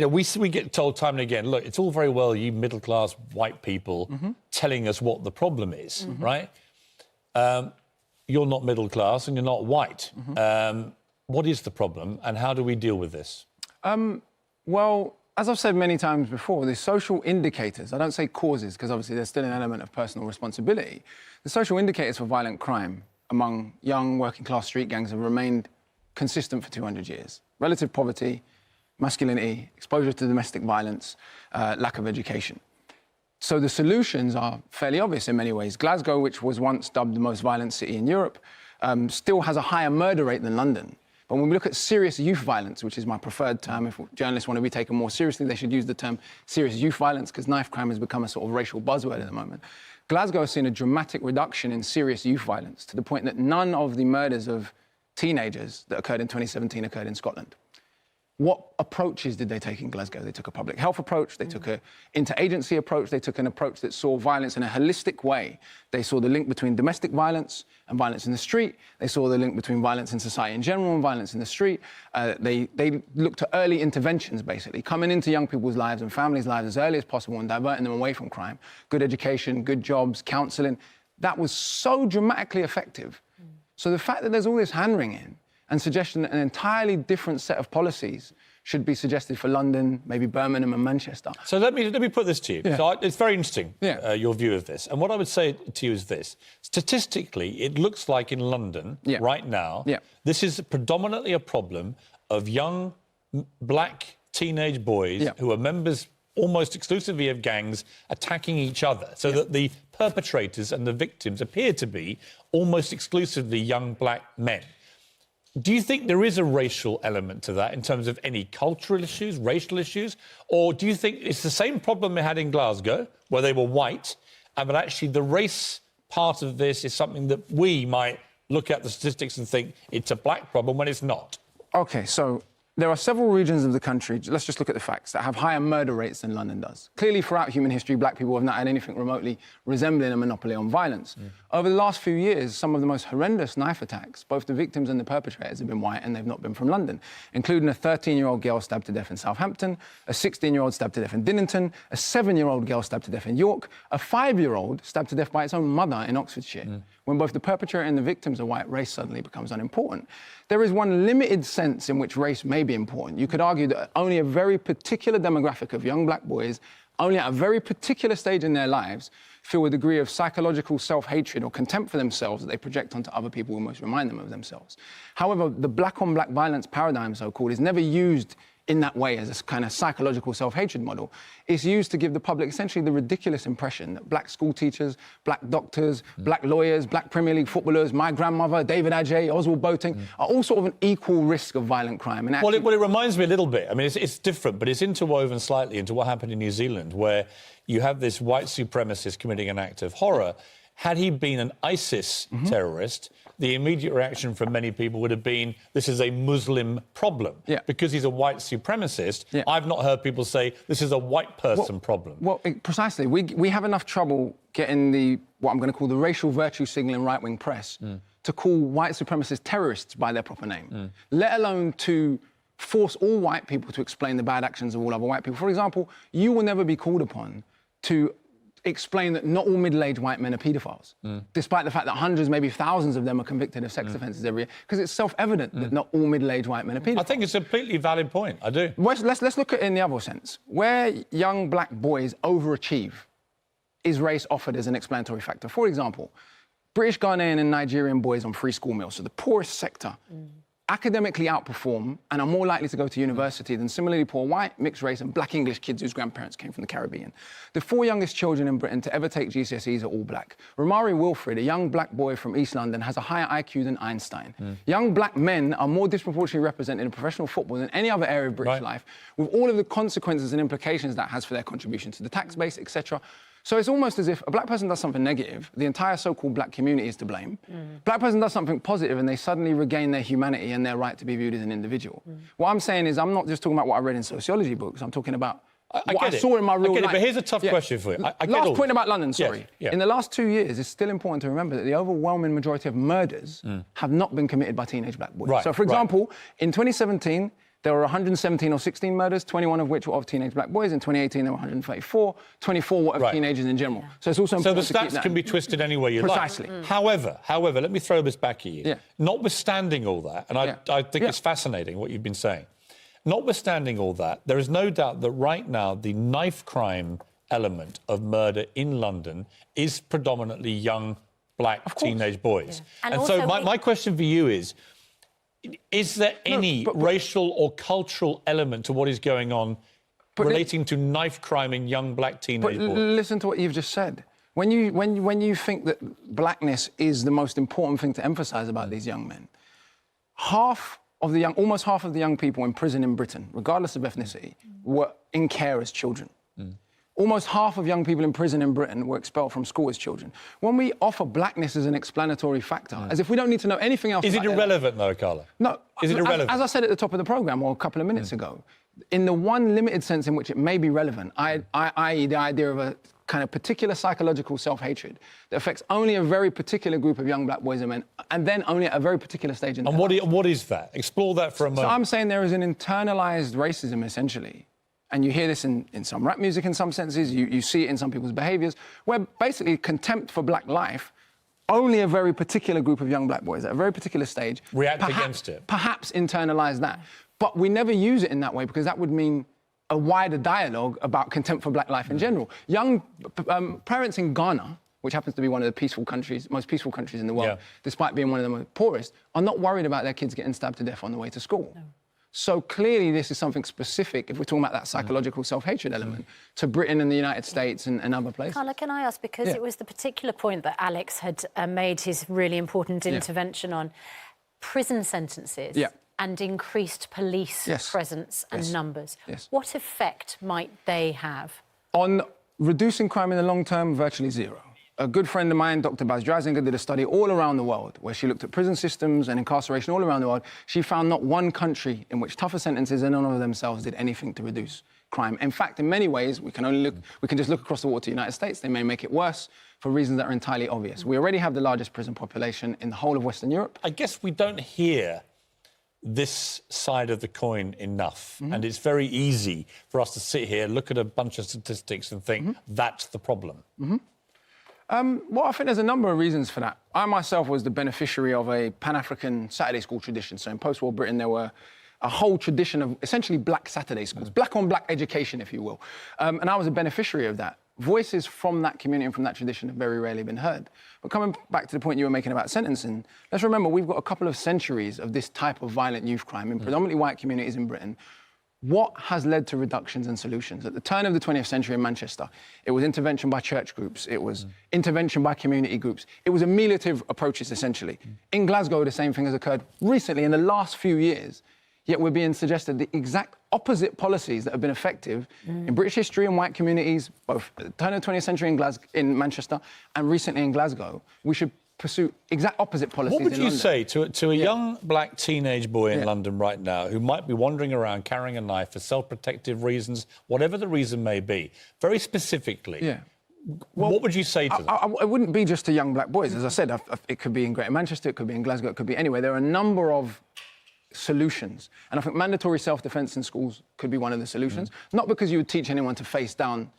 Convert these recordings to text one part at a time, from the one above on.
You know, we get told time and again, look, it's all very well you middle-class white people telling us what the problem is, right? You're not middle-class and you're not white. What is the problem and how do we deal with this? Well, as I've said many times before, the social indicators, I don't say causes, because obviously there's still an element of personal responsibility. The social indicators for violent crime among young working-class street gangs have remained consistent for 200 years. Relative poverty, masculinity, exposure to domestic violence, lack of education. So the solutions are fairly obvious in many ways. Glasgow, which was once dubbed the most violent city in Europe, still has a higher murder rate than London. But when we look at serious youth violence, which is my preferred term, if journalists want to be taken more seriously, they should use the term serious youth violence, because knife crime has become a sort of racial buzzword at the moment. Glasgow has seen a dramatic reduction in serious youth violence to the point that none of the murders of teenagers that occurred in 2017 occurred in Scotland. What approaches did they take in Glasgow? They took a public health approach, they took an interagency approach, they took an approach that saw violence in a holistic way. They saw the link between domestic violence and violence in the street. They saw the link between violence in society in general and violence in the street. They looked at early interventions, basically, coming into young people's lives and families' lives as early as possible and diverting them away from crime. Good education, good jobs, counselling. That was so dramatically effective. So the fact that there's all this hand-wringing and suggestion that an entirely different set of policies should be suggested for London, maybe Birmingham and Manchester. So let me put this to you. Yeah. So it's very interesting, Yeah. your view of this. And what I would say to you is this. Statistically, it looks like in London right now, this is predominantly a problem of young black teenage boys who are members almost exclusively of gangs attacking each other, so that the perpetrators and the victims appear to be almost exclusively young black men. Do you think there is a racial element to that in terms of any cultural issues, racial issues? Or do you think it's the same problem they had in Glasgow, where they were white, but actually the race part of this is something that we might look at the statistics and think it's a black problem when it's not? OK, so there are several regions of the country, let's just look at the facts, that have higher murder rates than London does. Clearly, throughout human history, black people have not had anything remotely resembling a monopoly on violence. Over the last few years, some of the most horrendous knife attacks, both the victims and the perpetrators, have been white, and they've not been from London, including a 13-year-old girl stabbed to death in Southampton, a 16-year-old stabbed to death in Dinnington, a 7-year-old girl stabbed to death in York, a 5-year-old stabbed to death by its own mother in Oxfordshire. When both the perpetrator and the victims are white, race suddenly becomes unimportant. There is one limited sense in which race may be important. You could argue that only a very particular demographic of young black boys, only at a very particular stage in their lives, feel a degree of psychological self-hatred or contempt for themselves that they project onto other people who most remind them of themselves. However, the black-on-black violence paradigm, so-called, is never used in that way as a kind of psychological self-hatred model. It's used to give the public essentially the ridiculous impression that black school teachers, black doctors, black lawyers, black Premier League footballers, my grandmother, David Adjaye, Oswald Boateng, are all sort of an equal risk of violent crime. And actually, well, it reminds me a little bit. I mean, it's different, but it's interwoven slightly into what happened in New Zealand, where you have this white supremacist committing an act of horror. Had he been an ISIS terrorist, the immediate reaction from many people would have been, this is a Muslim problem. Because he's a white supremacist, I've not heard people say, this is a white person problem. Well, precisely. We have enough trouble getting what I'm going to call the racial virtue signalling right-wing press to call white supremacist terrorists by their proper name, let alone to force all white people to explain the bad actions of all other white people. For example, you will never be called upon to explain that not all middle-aged white men are paedophiles, despite the fact that hundreds, maybe thousands of them are convicted of sex offences every year, because it's self-evident that not all middle-aged white men are paedophiles. I think it's a completely valid point, I do. Let's look at it in the other sense. Where young black boys overachieve, is race offered as an explanatory factor? For example, British, Ghanaian and Nigerian boys on free school meals, so the poorest sector, academically outperform and are more likely to go to university than similarly poor white, mixed race and black English kids whose grandparents came from the Caribbean. The 4 youngest children in Britain to ever take GCSEs are all black. Romari Wilfred, a young black boy from East London, has a higher IQ than Einstein. Young black men are more disproportionately represented in professional football than any other area of British life, with all of the consequences and implications that has for their contribution to the tax base, etc. So it's almost as if a black person does something negative, the entire so-called black community is to blame. Black person does something positive and they suddenly regain their humanity and their right to be viewed as an individual. What I'm saying is I'm not just talking about what I read in sociology books, I'm talking about what I saw in my real life. But here's a tough question for you. Last point about London, sorry. In the last 2 years, it's still important to remember that the overwhelming majority of murders have not been committed by teenage black boys. So, for example, in 2017, There were 117 or 16 murders, 21 of which were of teenage black boys. In 2018, there were 134. 24 were of teenagers in general. So it's also important so the stats can be twisted any way you like. Precisely. However, let me throw this back at you. Yeah. Notwithstanding all that, and I think it's fascinating what you've been saying, notwithstanding all that, there is no doubt that right now the knife crime element of murder in London is predominantly young black teenage boys. Yeah. And so my question for you is there any racial or cultural element to what is going on relating to knife crime in young black teenage boys? Listen to what you've just said. When you think that blackness is the most important thing to emphasise about these young men, almost half of the young people in prison in Britain, regardless of ethnicity, were in care as children. Almost half of young people in prison in Britain were expelled from school as children. When we offer blackness as an explanatory factor, as if we don't need to know anything else... Is it irrelevant, though, Akala? No. Is it irrelevant? As I said at the top of the programme, or a couple of minutes ago, in the one limited sense in which it may be relevant, i.e. the idea of a kind of particular psychological self-hatred that affects only a very particular group of young black boys and men, and then only at a very particular stage in their life. And what is that? Explore that for a moment. So I'm saying there is an internalised racism, essentially. And you hear this in some rap music in some senses, you see it in some people's behaviours, where basically contempt for black life, only a very particular group of young black boys at a very particular stage... React against it. Perhaps internalise that. But we never use it in that way because that would mean a wider dialogue about contempt for black life in general. Young parents in Ghana, which happens to be one of the most peaceful countries in the world, despite being one of the most poorest, are not worried about their kids getting stabbed to death on the way to school. No. So clearly this is something specific, if we're talking about that psychological self-hatred element, to Britain and the United States and other places. Carla, can I ask, because it was the particular point that Alex had made his really important intervention on, prison sentences and increased police presence and numbers. What effect might they have? On reducing crime in the long term, virtually zero. A good friend of mine, Dr. Baz Dreisinger, did a study all around the world where she looked at prison systems and incarceration all around the world. She found not one country in which tougher sentences in and of themselves did anything to reduce crime. In fact, in many ways, we can just look across the water to the United States. They may make it worse for reasons that are entirely obvious. We already have the largest prison population in the whole of Western Europe. I guess we don't hear this side of the coin enough. And it's very easy for us to sit here, look at a bunch of statistics and think that's the problem. Well, I think there's a number of reasons for that. I myself was the beneficiary of a Pan-African Saturday school tradition. So in post-war Britain, there were a whole tradition of essentially black Saturday schools, black-on-black education, if you will. And I was a beneficiary of that. Voices from that community and from that tradition have very rarely been heard. But coming back to the point you were making about sentencing, let's remember we've got a couple of centuries of this type of violent youth crime in predominantly white communities in Britain. What has led to reductions and solutions? At the turn of the 20th century in Manchester, it was intervention by church groups, it was intervention by community groups, it was ameliorative approaches, essentially. In Glasgow, the same thing has occurred recently in the last few years, yet we're being suggested the exact opposite policies that have been effective in British history and white communities, both at the turn of the 20th century in Manchester and recently in Glasgow. We should pursue exact opposite policies in London. What would you say to a young black teenage boy in London right now who might be wandering around carrying a knife for self-protective reasons, whatever the reason may be, very specifically, what would you say to them? It wouldn't be just to young black boys. As I said, it could be in Greater Manchester, it could be in Glasgow, it could be anywhere. There are a number of solutions. And I think mandatory self-defence in schools could be one of the solutions. Not because you would teach anyone to face down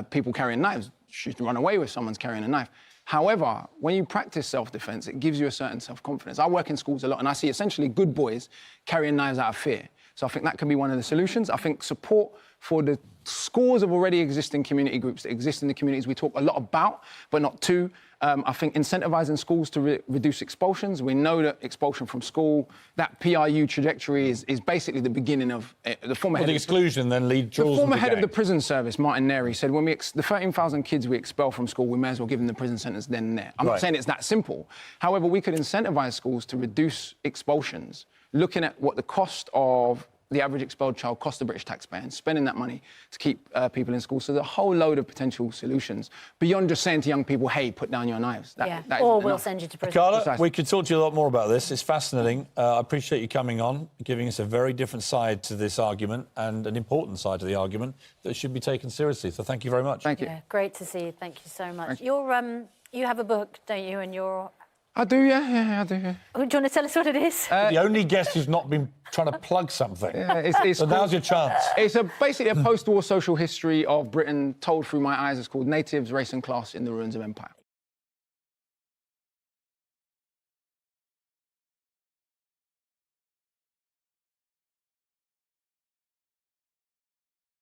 people carrying knives, shoot and run away with someone's carrying a knife. However, when you practice self-defence, it gives you a certain self-confidence. I work in schools a lot and I see essentially good boys carrying knives out of fear. So I think that can be one of the solutions. I think support for the scores of already existing community groups that exist in the communities we talk a lot about, but not to. I think incentivising schools to reduce expulsions. We know that expulsion from school, that PRU trajectory is basically the beginning of the former head. The exclusion then leads to the former head of the prison service, Martin Neri, said when the 13,000 kids we expel from school, we may as well give them the prison sentence then and there. I'm not saying it's that simple. However, we could incentivise schools to reduce expulsions, looking at what the cost of the average expelled child cost the British taxpayer and spending that money to keep people in school. So there's a whole load of potential solutions beyond just saying to young people, hey, put down your knives. That or we'll send you to prison. Akala, we could talk to you a lot more about this. It's fascinating. I appreciate you coming on, giving us a very different side to this argument and an important side to the argument that should be taken seriously. So thank you very much. Thank you. Yeah, great to see you. Thank you so much. You have a book, don't you? And you're I do, yeah, I do. Yeah. Do you want to tell us what it is? The only guest who's not been trying to plug something. Yeah, so now's your chance. It's basically a post-war social history of Britain told through my eyes. It's called Natives, Race and Class in the Ruins of Empire.